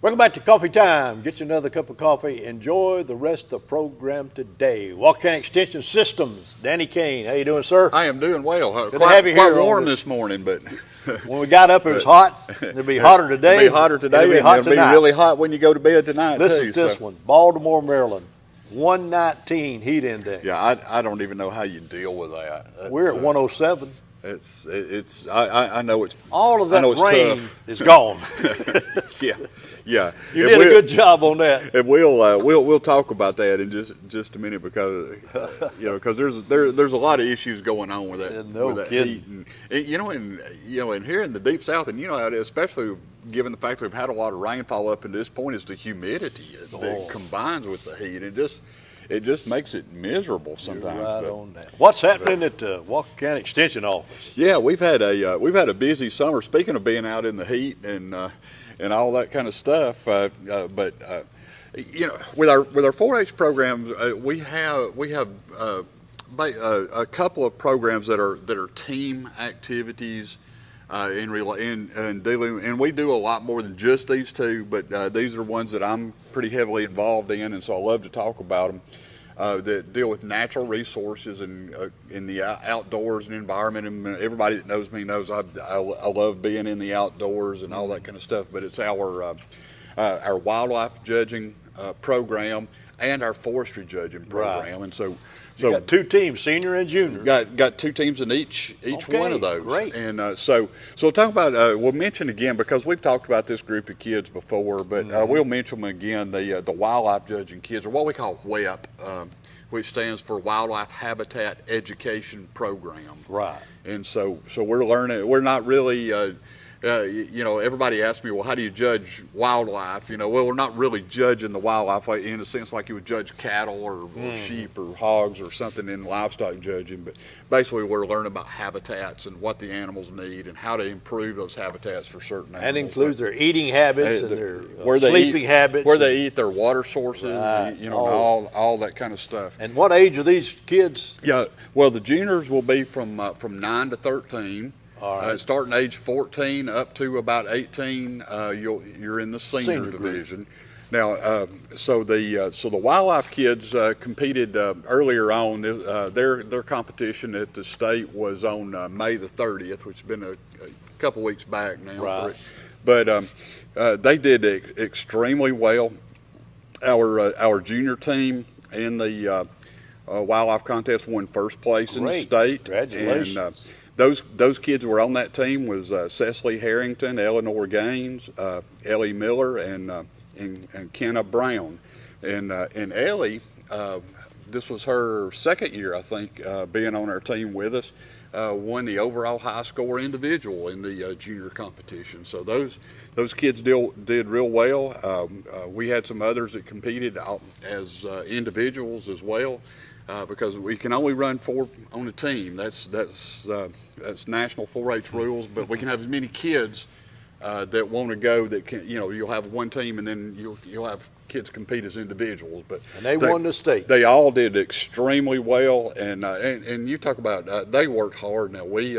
Welcome back to Coffee Time. Get you another cup of coffee. Enjoy the rest of the program today. Walker County Extension Systems, Danny Cain. How you doing, sir? I am doing well. Good to have you here. Quite warm this morning, but when we got up, it was hot. It'll be hotter today. It'll be hotter today. It'll be really hot when you go to bed tonight. Listen to this one, Baltimore, Maryland, 119 heat index. Yeah, I don't even know how you deal with that. We're at 107. I know it's all of that rain tough. is gone. Yeah. You did a good job on that. And we'll talk about that in just a minute because there's a lot of issues going on with that heat, and here in the deep south, and especially given the fact that we've had a lot of rainfall up to this point, is the humidity that combines with the heat. It just makes it miserable sometimes. You're right on that. What's happening at the Walker County Extension office? Yeah, we've had a busy summer. Speaking of being out in the heat and all that kind of stuff, with our 4-H programs, we have a couple of programs that are team activities. And we do a lot more than just these two, but these are ones that I'm pretty heavily involved in, and so I love to talk about them. That deal with natural resources and in the outdoors and environment. And everybody that knows me knows I love being in the outdoors and all that kind of stuff. But it's our wildlife judging program and our forestry judging program, and so. You got two teams, senior and junior. Got two teams in each one of those. Great. And so we'll talk about. We'll mention again, because we've talked about this group of kids before, but we'll mention them again. The wildlife judging kids, or what we call WHEP, which stands for Wildlife Habitat Education Program. Right. And so we're learning. We're not really. Everybody asks me, well, how do you judge wildlife? Well, we're not really judging the wildlife in a sense like you would judge cattle or sheep or hogs or something in livestock judging, but basically we're learning about habitats and what the animals need and how to improve those habitats for certain animals. And includes their eating habits and their sleeping habits. Where they eat, their water sources, all that kind of stuff. And what age are these kids? Yeah, well, the juniors will be from 9 to 13. All right. Starting age 14 up to about 18, you're in the senior division. Now, so the wildlife kids competed earlier on. Their competition at the state was on May the 30th, which has been a couple weeks back now. Right. But they did extremely well. Our junior team in the wildlife contest won first place in the state. Congratulations. And, those kids who were on that team was Cecily Harrington, Eleanor Gaines, Ellie Miller, and Kenna Brown. And Ellie, this was her second year, I think, being on our team with us, won the overall high score individual in the junior competition. So those kids did real well. We had some others that competed as individuals as well. Because we can only run 4 on a team. That's national 4-H rules. But we can have as many kids that want to go that can. You'll have one team, and then you'll have kids compete as individuals. And they won the state. They all did extremely well. And you talk about they worked hard. Now we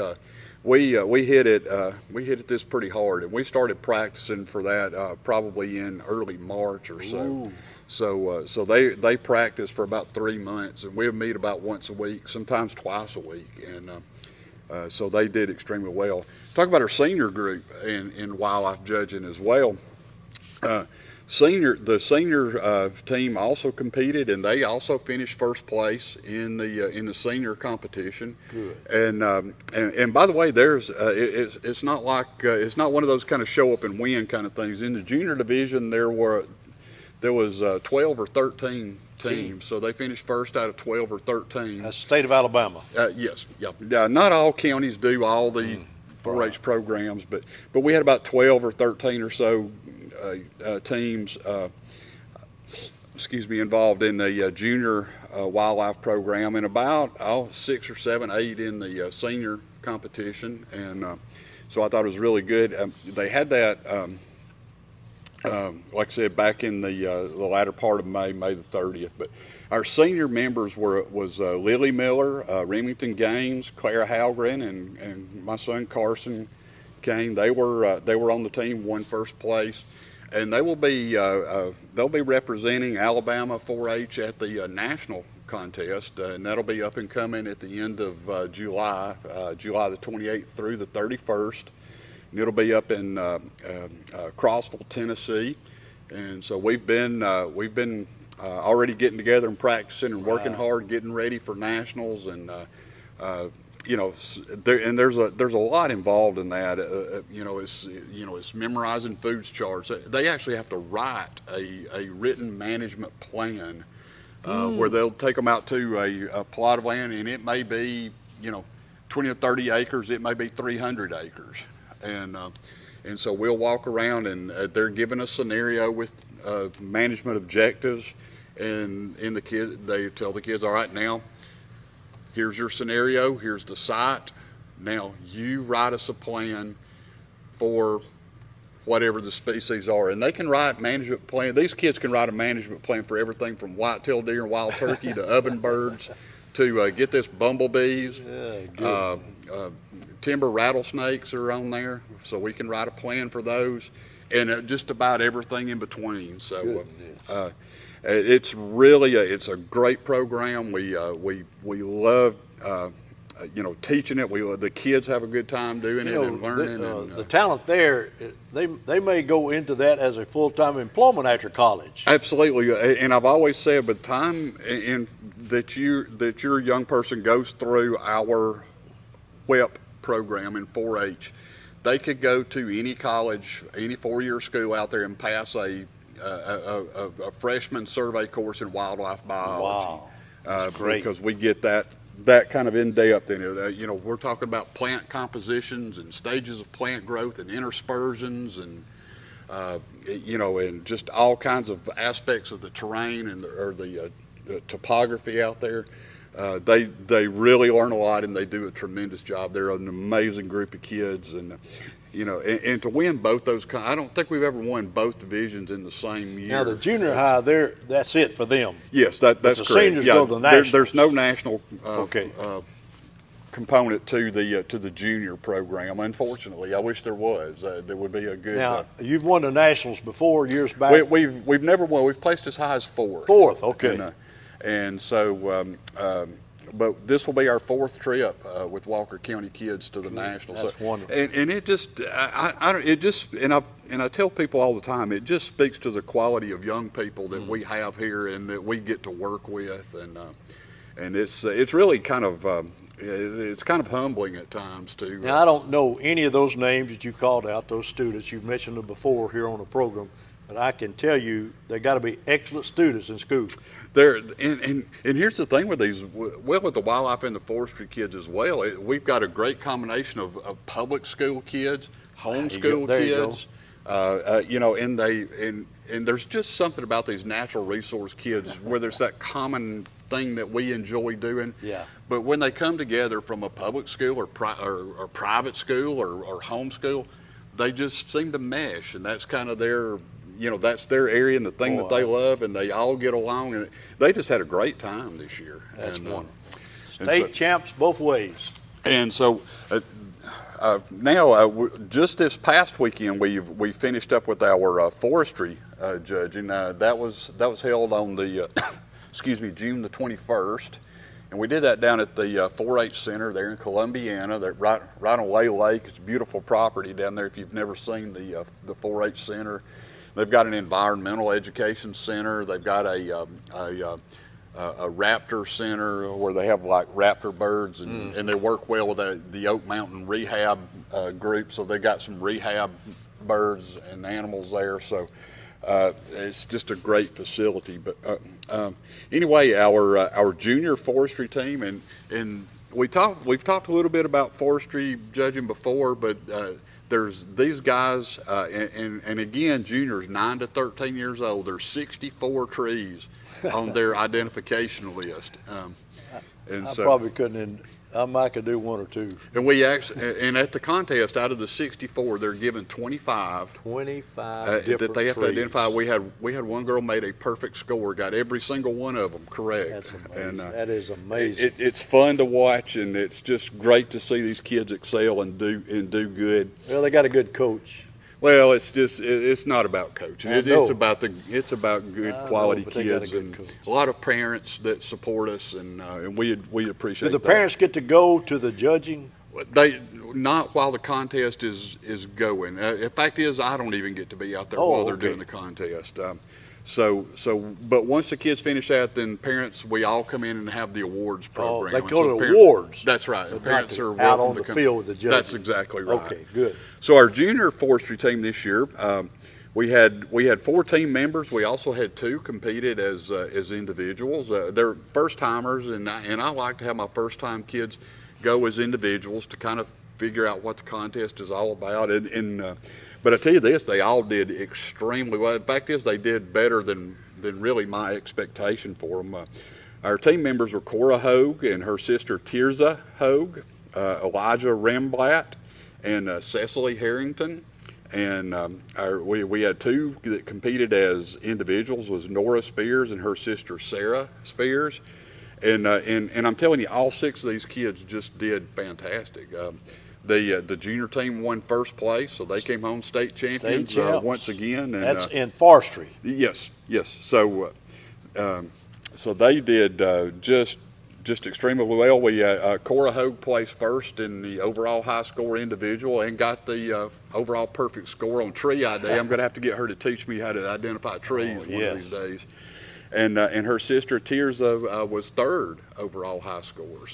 hit it this pretty hard, and we started practicing for that probably in early March or so. Ooh. So they practice for about 3 months, and we'll meet about once a week, sometimes twice a week, and so they did extremely well. Talk about our senior group in wildlife judging as well. The senior team also competed, and they also finished first place in the senior competition. Good. And by the way, it's not like it's not one of those kind of show up and win kind of things. In the junior division, there was 12 or 13 teams, so they finished first out of 12 or 13. That's the state of Alabama. Yes, yeah. Not all counties do all the 4-H programs, but we had about 12 or 13 or so teams, involved in the junior wildlife program, and about 6 or 7, 8 in the senior competition, and so I thought it was really good. They had that. Like I said, back in the latter part of May the 30th. But our senior members was Lily Miller, Remington Gaines, Clara Halgren, and my son Carson Cain. They were on the team, won first place. and they will be they'll be representing Alabama 4-H at the national contest, and that'll be up and coming at the end of July, July the 28th through the 31st, and it'll be up in Crossville, Tennessee. And so we've been already getting together and practicing and working hard, getting ready for nationals, and you know, there's a lot involved in that. It's memorizing foods charts. They actually have to write a written management plan where they'll take them out to a plot of land, and it may be 20 or 30 acres, it may be 300 acres, and so we'll walk around, and they're given a scenario with management objectives, and they tell the kids, all right, now here's your scenario, here's the site, now you write us a plan for whatever the species are. And they can write management plan. These kids can write a management plan for everything from white-tailed deer and wild turkey to ovenbirds to get this bumblebees. Timber rattlesnakes are on there, so we can write a plan for those, and just about everything in between. So it's really it's a great program. We love teaching it. The kids have a good time doing it and learning. The talent there, they may go into that as a full-time employment after college. Absolutely, and I've always said, by the time that your young person goes through our WEP program in 4-H, they could go to any college, any four-year school out there and pass a freshman survey course in wildlife biology. Wow, that's great. Because we get that kind of in-depth in it. We're talking about plant compositions and stages of plant growth and interspersions and and just all kinds of aspects of the terrain and the topography out there. They really learn a lot, and they do a tremendous job. They're an amazing group of kids, and and to win both those, I don't think we've ever won both divisions in the same year. Now the junior high, that's it for them. Yes, that's correct. Seniors go to the national. There's no national component to the junior program. Unfortunately, I wish there was. There would be a good. Now you've won the nationals before years back. We've never won. We've placed as high as fourth. Fourth, okay. And so, but this will be our fourth trip with Walker County kids to the Nationals. That's wonderful. And it just, and I tell people all the time, it just speaks to the quality of young people that we have here and that we get to work with, and it's really kind of it's kind of humbling at times too. Now I don't know any of those names that you called out, those students you've mentioned them before here on the program. But I can tell you, they got to be excellent students in school. And here's the thing with these, with the wildlife and the forestry kids as well. We've got a great combination of public school kids, homeschool kids. And there's just something about these natural resource kids where there's that common thing that we enjoy doing. Yeah. But when they come together from a public school or private school or homeschool, they just seem to mesh, and that's kind of their. That's their area and the thing that they love, and they all get along, and they just had a great time this year. That's wonderful. State champs both ways. And so now, just this past weekend, we finished up with our forestry judging. That was held on the June the 21st, and we did that down at the 4-H Center there in Columbiana. They're right on Lay Lake. It's a beautiful property down there. If you've never seen the 4-H Center. They've got an environmental education center. They've got a raptor center where they have like raptor birds, and they work well with the Oak Mountain rehab group. So they've got some rehab birds and animals there. So it's just a great facility. But anyway, our junior forestry team, and we've talked a little bit about forestry judging before, but there's these guys, and again, juniors 9 to 13 years old. There's 64 trees on their identification list, and I probably couldn't. I might could do one or two. And we actually, and at the contest, out of the 64, they're given 25. 25 different that they have trees. to identify. We had one girl made a perfect score, got every single one of them correct. That's amazing. And, that is amazing. It's fun to watch, and it's just great to see these kids excel and do good. Well, they got a good coach. Well, it's just it's not about coaching. It's about good quality but they got a kids good and coach. a lot of parents that support us, and we appreciate Do the that. parents get to go to the judging? They not while the contest is going. The fact is, I don't even get to be out there while they're doing the contest. But once the kids finish that, then parents, we all come in and have the awards program. They go to parents, awards. That's right. But Parents not are out welcome on to the come. field with the judges. That's exactly right. Okay, good. So our junior forestry team this year, we had 4 team members. We also had 2 competed as individuals. They're first timers, and I like to have my first time kids go as individuals to kind of figure out what the contest is all about. But I tell you this, they all did extremely well. The fact is, they did better than really my expectation for them. Our team members were Cora Hogue and her sister Tirza Hogue, Elijah Remblatt, and Cecily Harrington. And we had 2 that competed as individuals, was Nora Spears and her sister Sarah Spears. And I'm telling you, all 6 of these kids just did fantastic. The junior team won first place, so they came home state champions once again. And, that's in forestry. Yes. So they did just extremely well. We Cora Hogue placed first in the overall high score individual and got the overall perfect score on tree ID. I'm going to have to get her to teach me how to identify trees one of these days. And her sister Tirza was 3rd overall high score.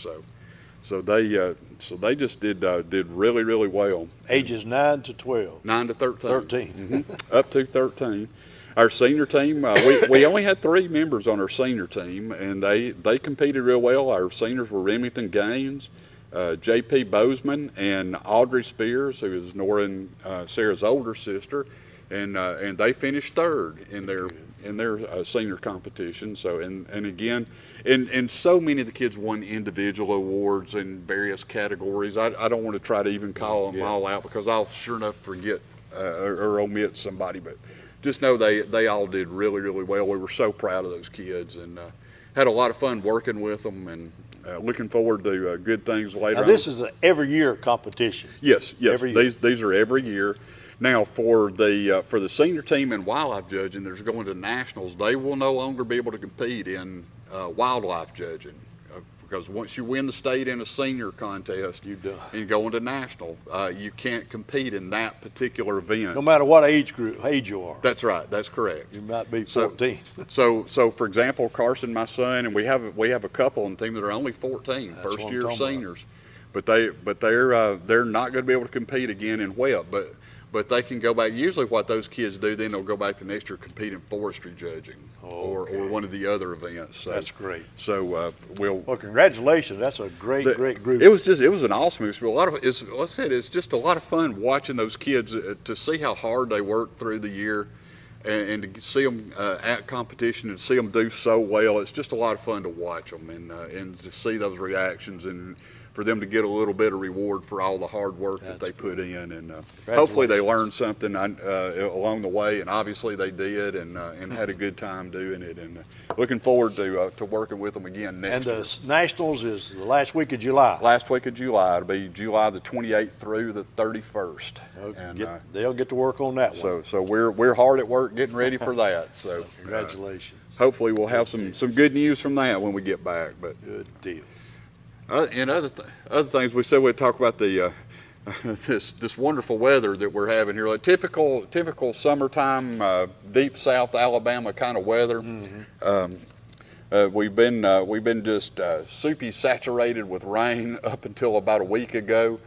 So they just did really, really well. Ages 9 to 12. 9 to 13. 13. Mm-hmm. Up to 13. Our senior team, we only had 3 members on our senior team, and they competed real well. Our seniors were Remington Gaines, J.P. Bozeman, and Audrey Spears, who is Nora and Sarah's older sister, and they finished 3rd in their senior competition. So and again, and so many of the kids won individual awards in various categories. I don't want to try to even call them all out because I'll sure enough forget or omit somebody, but just know they all did really, really well. We were so proud of those kids and had a lot of fun working with them, and looking forward to good things later. Now this is an every year competition. Yes. These are every year. Now for the senior team in wildlife judging, there's going to nationals. They will no longer be able to compete in wildlife judging because once you win the state in a senior contest, you're done. And you go into national, you can't compete in that particular event. No matter what age you are. That's right. That's correct. You might be 14. So for example, Carson, my son, and we have a couple on the team that are only 14, first year seniors, but they're not going to be able to compete again in web, but they can go back. Usually what those kids do, then they'll go back the next year compete in forestry judging or one of the other events. So, that's great. So well, congratulations. That's a great group. It was an awesome experience. It's just a lot of fun watching those kids to see how hard they work through the year and to see them at competition and see them do so well. It's just a lot of fun to watch them and to see those reactions and for them to get a little bit of reward for all the hard work that they put in, and hopefully they learned something along the way, and obviously they did, and had a good time doing it, and looking forward to working with them again next year. And the Nationals is the last week of July. Last week of July. It'll be July the 28th through the 31st. And they'll get to work on that one. So we're hard at work getting ready for that. So congratulations. Hopefully we'll have some good news from that when we get back. But good deal. And other things, we said we'd talk about the this wonderful weather that we're having here, like typical summertime, deep South Alabama kind of weather. Mm-hmm. We've been just soupy saturated with rain up until about a week ago,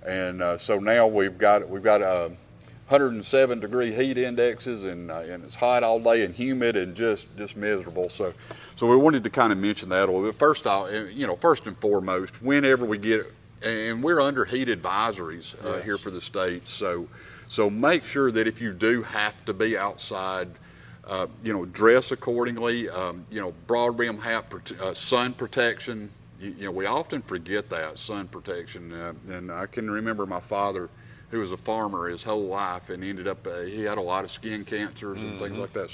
and so now we've got 107 degree heat indexes, and it's hot all day and humid and just miserable. So we wanted to kind of mention that a little bit. First and foremost, whenever we get, and we're under heat advisories here for the state. So make sure that if you do have to be outside, dress accordingly. Broad brim hat, sun protection. We often forget that sun protection, and I can remember my father, who was a farmer his whole life, and ended up he had a lot of skin cancers and things like that.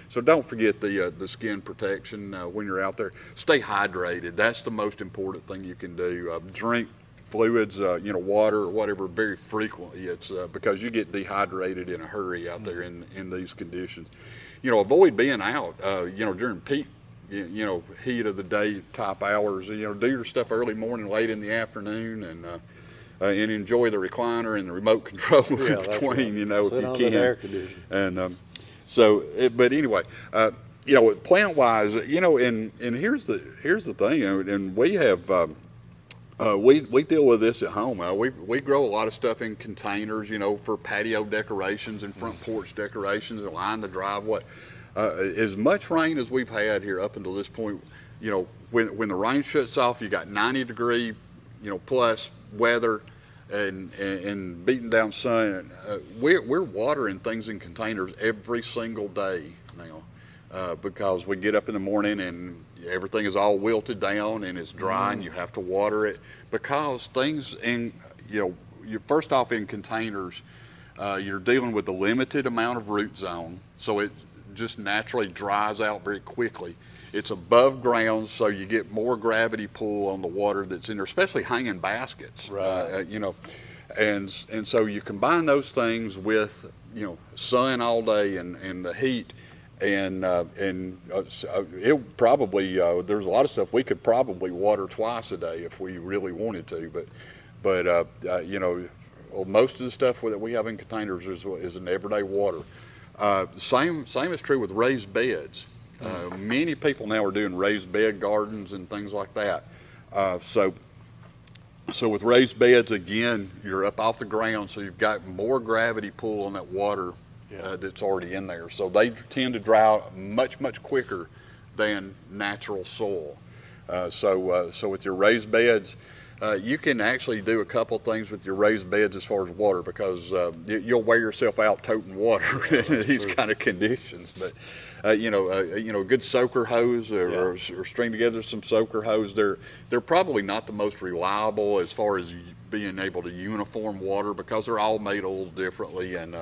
So don't forget the skin protection when you're out there. Stay hydrated. That's the most important thing you can do. Drink fluids, water or whatever, very frequently. It's because you get dehydrated in a hurry out there in these conditions. Avoid being out, during peak, heat of the day type hours. Do your stuff early morning, late in the afternoon, and enjoy the recliner and the remote control in between. If Sit you on can. that air conditioning. And but anyway. Plant-wise, and here's the thing, and we have we deal with this at home. We grow a lot of stuff in containers, for patio decorations and front porch decorations and line the driveway. As much rain as we've had here up until this point, when the rain shuts off, you got 90-degree, plus weather and beating down sun. We're watering things in containers every single day now. Because we get up in the morning and everything is all wilted down and it's dry and you have to water it, because things you're first off in containers, you're dealing with a limited amount of root zone, so it just naturally dries out very quickly. It's above ground, so you get more gravity pull on the water that's in there, especially hanging baskets. Right. And so you combine those things with sun all day and the heat. And it probably there's a lot of stuff we could probably water twice a day if we really wanted to, but most of the stuff that we have in containers is an everyday water. Same is true with raised beds. Many people now are doing raised bed gardens and things like that. So with raised beds, again, you're up off the ground, so you've got more gravity pull on that water. That's already in there, so they tend to dry out much quicker than natural soil. So with your raised beds, you can actually do a couple of things with your raised beds as far as water, because you'll wear yourself out toting water in these kind of conditions. But a good soaker hose or string together some soaker hose. They're probably not the most reliable as far as being able to uniform water, because they're all made a little differently, and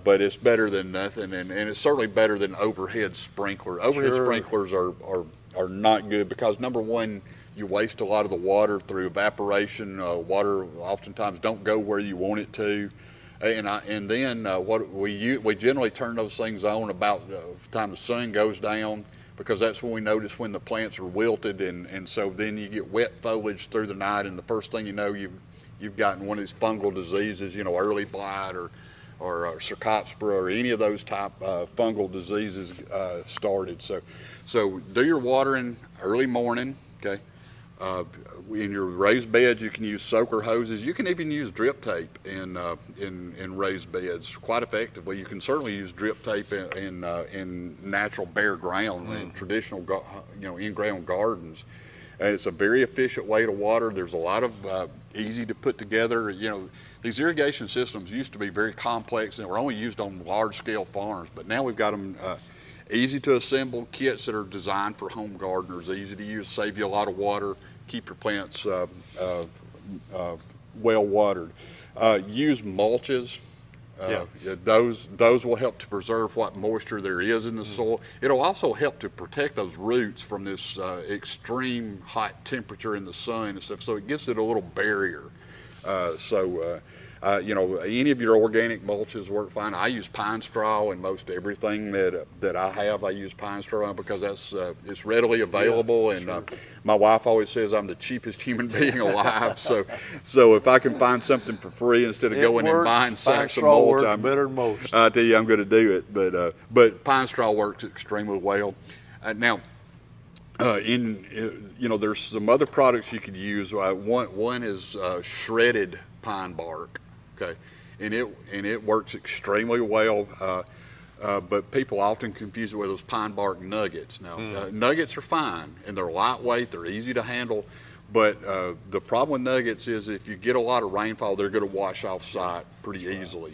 but it's better than nothing, and it's certainly better than overhead sprinklers. Overhead sprinklers are not good, because number one, you waste a lot of the water through evaporation. Water oftentimes don't go where you want it to, and then what we generally turn those things on about the time the sun goes down, because that's when we notice when the plants are wilted, and so then you get wet foliage through the night, and the first thing you know, you've gotten one of these fungal diseases, early blight or Cercospora or any of those type fungal diseases started. So do your watering early morning, okay? In your raised beds, you can use soaker hoses. You can even use drip tape in raised beds quite effectively. You can certainly use drip tape in natural bare ground, in traditional in-ground gardens. And it's a very efficient way to water. There's a lot of easy to put together. These irrigation systems used to be very complex and were only used on large-scale farms, but now we've got them easy to assemble kits that are designed for home gardeners, easy to use, save you a lot of water, keep your plants well watered. Use mulches. Those will help to preserve what moisture there is in the soil. It'll also help to protect those roots from this extreme hot temperature in the sun and stuff, so it gives it a little barrier. Any of your organic mulches work fine. I use pine straw in most everything that I have. I use pine straw because it's readily available, and my wife always says I'm the cheapest human being alive. So if I can find something for free instead of going and buying sacks of mulch, I'm better than most. I tell you, I'm going to do it. But pine straw works extremely well. Now, there's some other products you could use. One is shredded pine bark, okay, and it works extremely well. But people often confuse it with those pine bark nuggets. Now, nuggets are fine, and they're lightweight, they're easy to handle. But the problem with nuggets is if you get a lot of rainfall, they're going to wash off site pretty easily.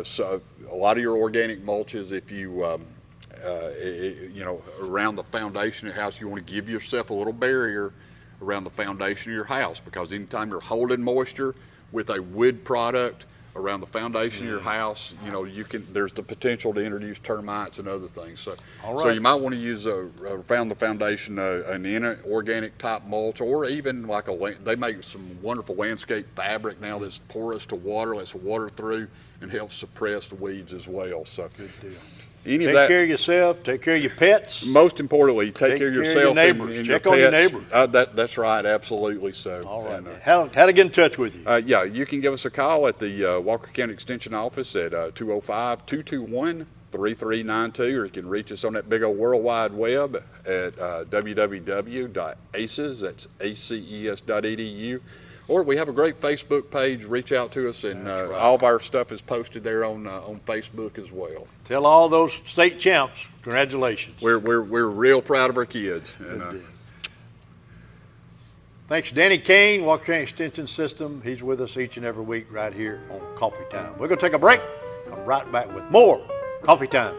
So a lot of your organic mulches, if you around the foundation of your house, you want to give yourself a little barrier around the foundation of your house, because anytime you're holding moisture with a wood product, around the foundation of your house, you know, there's the potential to introduce termites and other things. So, so you might want to use around the foundation an inorganic type mulch, or even like they make some wonderful landscape fabric now that's porous to water, lets water through, and helps suppress the weeds as well. So good deal. Take care of yourself. Take care of your pets. Most importantly, take care of yourself and your pets. On your neighbors. That's right, absolutely so. All right. And, how to get in touch with you? Yeah, you can give us a call at the Walker County Extension Office at 205-221-3392, or you can reach us on that big old World Wide Web at www.aces, that's ACES.edu. Or we have a great Facebook page. Reach out to us, and all of our stuff is posted there on Facebook as well. Tell all those state champs, congratulations. We're real proud of our kids. Thanks, Danny Cain, Walker County Extension System. He's with us each and every week right here on Coffee Time. We're going to take a break. Come right back with more Coffee Time.